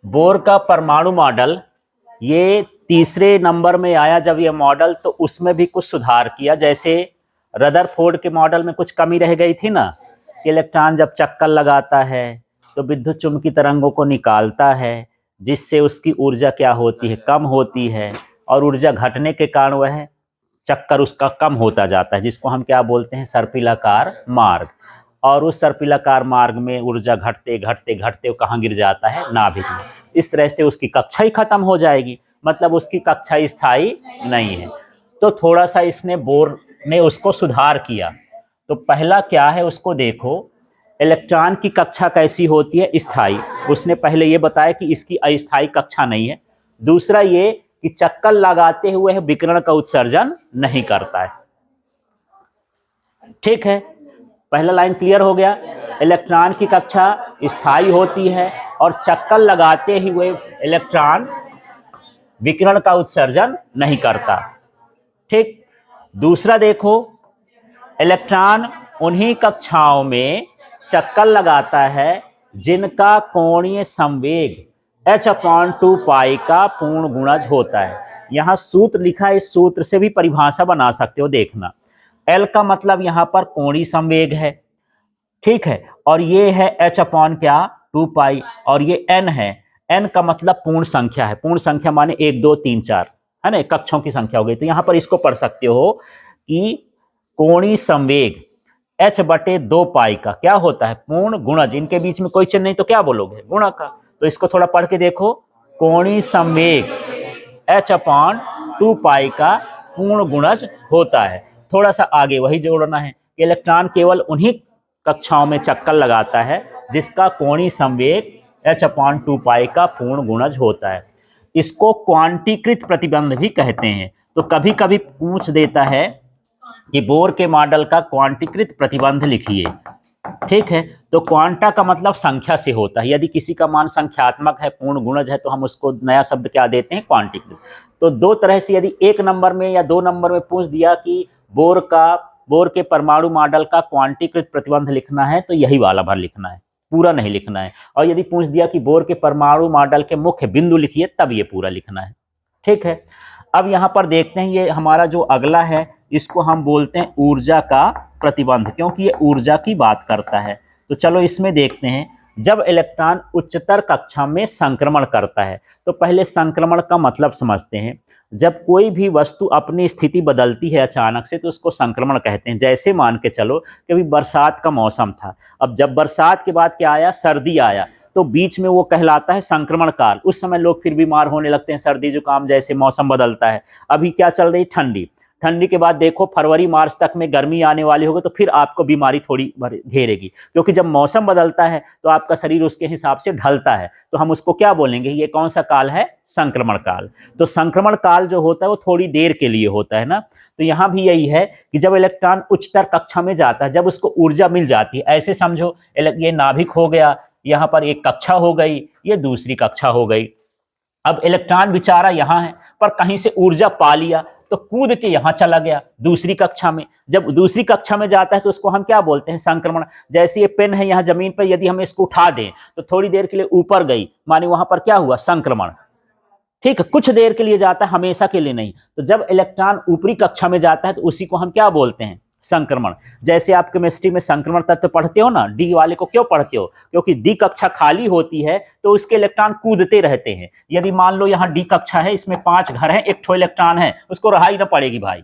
Bore का परमाणु model ये तीसरे नंबर में आया जब ये मॉडल, तो उसमें भी कुछ सुधार किया। जैसे रदरफोर्ड के मॉडल में कुछ कमी रह गई थी ना, कि इलेक्ट्रॉन जब चक्कर लगाता है तो विद्युत चुम्बकीय तरंगों को निकालता है, जिससे उसकी ऊर्जा क्या होती है, कम होती है, और ऊर्जा घटने के कारण वह चक्कर उसका कम होता जाता है, जिसको हम क्या बोलते हैं, सर्पिलाकार मार्ग। और उस सर्पिलाकार मार्ग में ऊर्जा घटते घटते घटते वो कहाँ गिर जाता है, नाभिक में। इस तरह से उसकी कक्षा ही खत्म हो जाएगी, मतलब उसकी कक्षा स्थायी नहीं है। तो थोड़ा सा इसने बोर ने उसको सुधार किया। तो पहला क्या है उसको देखो, इलेक्ट्रॉन की कक्षा कैसी होती है, स्थायी। उसने पहले ये बताया कि इसकी अस्थायी कक्षा नहीं है। दूसरा ये कि चक्कर लगाते हुए विकिरण का उत्सर्जन नहीं करता है। ठीक है, पहला लाइन क्लियर हो गया। इलेक्ट्रॉन की कक्षा स्थायी होती है और चक्कर लगाते हुए इलेक्ट्रॉन विकिरण का उत्सर्जन नहीं करता। ठीक। दूसरा देखो, इलेक्ट्रॉन उन्हीं कक्षाओं में चक्कर लगाता है जिनका कोणीय संवेग h/2 पाई का पूर्ण गुणज होता है। यहां सूत्र लिखा है, इस सूत्र से भी परिभाषा बना सकते हो, देखना। L का मतलब यहां पर कोणीय संवेग है, ठीक है, और ये है h/2 पाई, और ये n है। n का मतलब पूर्ण संख्या है। पूर्ण संख्या माने 1 2 3 4, है ना, कक्षों की संख्या हो गई। तो यहां पर इसको पढ़ सकते हो कि कोणीय संवेग h/2 पाई का क्या होता है, पूर्ण गुणज। इनके बीच में कोई चिन्ह नहीं तो क्या बोलोगे, गुणा का। तो इसको थोड़ा पढ़ के देखो, कोणीय संवेग h/2 पाई का पूर्ण गुणज होता है। थोड़ा सा आगे वही जोड़ना है कि इलेक्ट्रॉन केवल उन्हीं कक्षाओं में चक्कर लगाता है जिसका कोणीय संवेग h/2 पाई का पूर्ण गुणज होता है। इसको क्वांटीकृत प्रतिबंध भी कहते हैं। तो कभी कभी पूछ देता है कि बोर के मॉडल का क्वांटीकृत प्रतिबंध लिखिए। ठीक है, तो क्वांटा का मतलब संख्या से होता है। यदि किसी का मान संख्यात्मक है, पूर्ण गुणज है, तो हम उसको नया शब्द क्या देते हैं, क्वांटीकृत। तो दो तरह से, यदि 1 नंबर में या 2 नंबर में पूछ दिया कि बोर के परमाणु मॉडल का क्वांटीकृत प्रतिबंध लिखना है, तो यही वाला भर लिखना है, पूरा नहीं लिखना है। और यदि पूछ दिया कि बोर के परमाणु मॉडल के मुख्य बिंदु लिखिए, तब ये पूरा लिखना है। ठीक है, अब यहां पर देखते हैं, ये हमारा जो अगला है इसको हम बोलते हैं ऊर्जा का प्रतिबंध, क्योंकि ये ऊर्जा की बात करता है। तो चलो इसमें देखते हैं, जब इलेक्ट्रॉन उच्चतर कक्षा में संक्रमण करता है। तो पहले संक्रमण का मतलब समझते हैं। जब कोई भी वस्तु अपनी स्थिति बदलती है अचानक से, तो उसको संक्रमण कहते हैं। जैसे मान के चलो कि अभी बरसात का मौसम था, अब जब बरसात के बाद क्या आया, सर्दी आया, तो बीच में वो कहलाता है संक्रमण काल। उस समय लोग फिर बीमार होने लगते हैं, सर्दी जुकाम, जैसे मौसम बदलता है। अभी क्या चल रही, ठंडी। ठंडी के बाद देखो फरवरी मार्च तक में गर्मी आने वाली होगी, तो फिर आपको बीमारी थोड़ी घेरेगी, क्योंकि जब मौसम बदलता है तो आपका शरीर उसके हिसाब से ढलता है। तो हम उसको क्या बोलेंगे, ये कौन सा काल है, संक्रमण काल। तो संक्रमण काल जो होता है वो थोड़ी देर के लिए होता है ना। तो यहां भी यही है कि जब इलेक्ट्रॉन उच्चतर कक्षा में जाता है, जब उसको ऊर्जा मिल जाती है, ऐसे समझो ये नाभिक हो गया, यहां पर एक कक्षा हो गई, ये दूसरी कक्षा हो गई। अब इलेक्ट्रॉन बेचारा यहां है, पर कहीं से ऊर्जा पा लिया तो कूद के यहां चला गया दूसरी कक्षा में। जब दूसरी कक्षा में जाता है तो उसको हम क्या बोलते हैं, संक्रमण। जैसे ये पेन है यहाँ जमीन पर, यदि हम इसको उठा दें तो थोड़ी देर के लिए ऊपर गई, माने वहां पर क्या हुआ, संक्रमण। ठीक है, कुछ देर के लिए जाता है, हमेशा के लिए नहीं। तो जब इलेक्ट्रॉन ऊपरी कक्षा में जाता है तो उसी को हम क्या बोलते हैं, संक्रमण। जैसे आप केमिस्ट्री में संक्रमण तत्व पढ़ते हो ना, डी वाले को क्यों पढ़ते हो, क्योंकि डी कक्षा खाली होती है तो उसके इलेक्ट्रॉन कूदते रहते हैं। यदि मान लो यहाँ डी कक्षा है, इसमें 5 घर हैं, एक ठो इलेक्ट्रॉन है, उसको रहाई ना पड़ेगी भाई,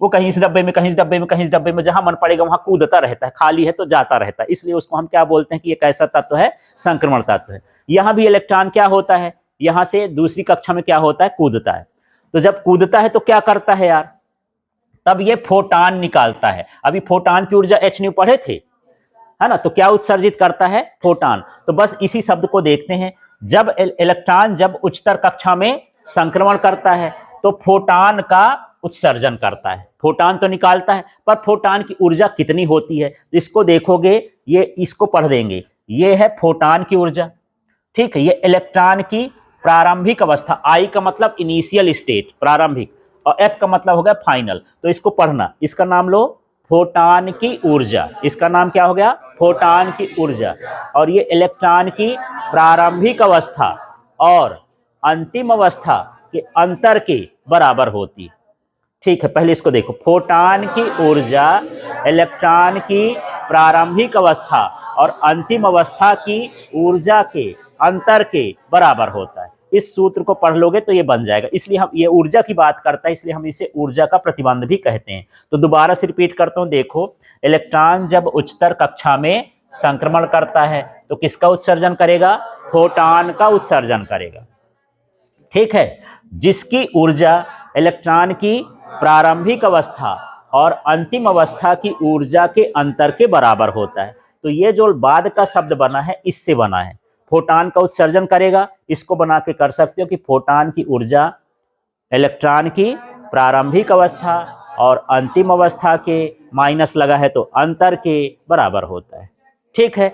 वो कहीं इस डब्बे में, कहीं इस डब्बे में, कहीं इस डब्बे में, जहां मन पड़ेगा वहां कूदता रहता है। खाली है तो जाता रहता है, इसलिए उसको हम क्या बोलते हैं कि ये कैसा तत्व है, संक्रमण तत्व है। यहां भी इलेक्ट्रॉन क्या होता है, यहां से दूसरी कक्षा में क्या होता है, कूदता है। तो जब कूदता है तो क्या करता है यार, तब ये फोटान निकालता है। अभी फोटान की ऊर्जा h न्यू पढ़े थे, है ना, तो क्या उत्सर्जित करता है, फोटान। तो बस इसी शब्द को देखते हैं। जब इलेक्ट्रॉन जब उच्चतर कक्षा में संक्रमण करता है तो फोटान का उत्सर्जन करता है। फोटान तो निकालता है, पर फोटान की ऊर्जा कितनी होती है, इसको देखोगे, ये इसको पढ़ देंगे। ये है फोटान की ऊर्जा, ठीक है। ये इलेक्ट्रॉन की प्रारंभिक अवस्था, आई का मतलब इनिशियल स्टेट, प्रारंभिक, और एफ का मतलब हो गया फाइनल। तो इसको पढ़ना, इसका नाम लो फोटान की ऊर्जा। इसका नाम क्या हो गया, फोटान की ऊर्जा। और ये इलेक्ट्रॉन की प्रारंभिक अवस्था, और अंतिम अवस्था के अंतर के बराबर होती। ठीक है, पहले इसको देखो। फोटॉन की ऊर्जा इलेक्ट्रॉन की प्रारंभिक अवस्था और अंतिम अवस्था की ऊर्जा के अंतर के बराबर होता है। इस सूत्र को पढ़ लोगे तो ये बन जाएगा। इसलिए हम ये ऊर्जा की बात करता है, इसलिए हम इसे ऊर्जा का प्रतिबंध भी कहते हैं। तो दोबारा से रिपीट करता हूं, देखो। इलेक्ट्रॉन जब उच्चतर कक्षा में संक्रमण करता है तो किसका उत्सर्जन करेगा? फोटॉन का उत्सर्जन करेगा। ठीक है, जिसकी ऊर्जा इलेक्ट्रॉन की प्रारंभिक अवस्था और अंतिम अवस्था की ऊर्जा के अंतर के बराबर होता है। तो ये जो बाद का शब्द बना है इससे बना है। फोटॉन का उत्सर्जन करेगा, इसको बना के कर सकते हो कि फोटॉन की ऊर्जा इलेक्ट्रॉन की प्रारंभिक अवस्था और अंतिम अवस्था के माइनस लगा है तो अंतर के बराबर होता है। ठीक है।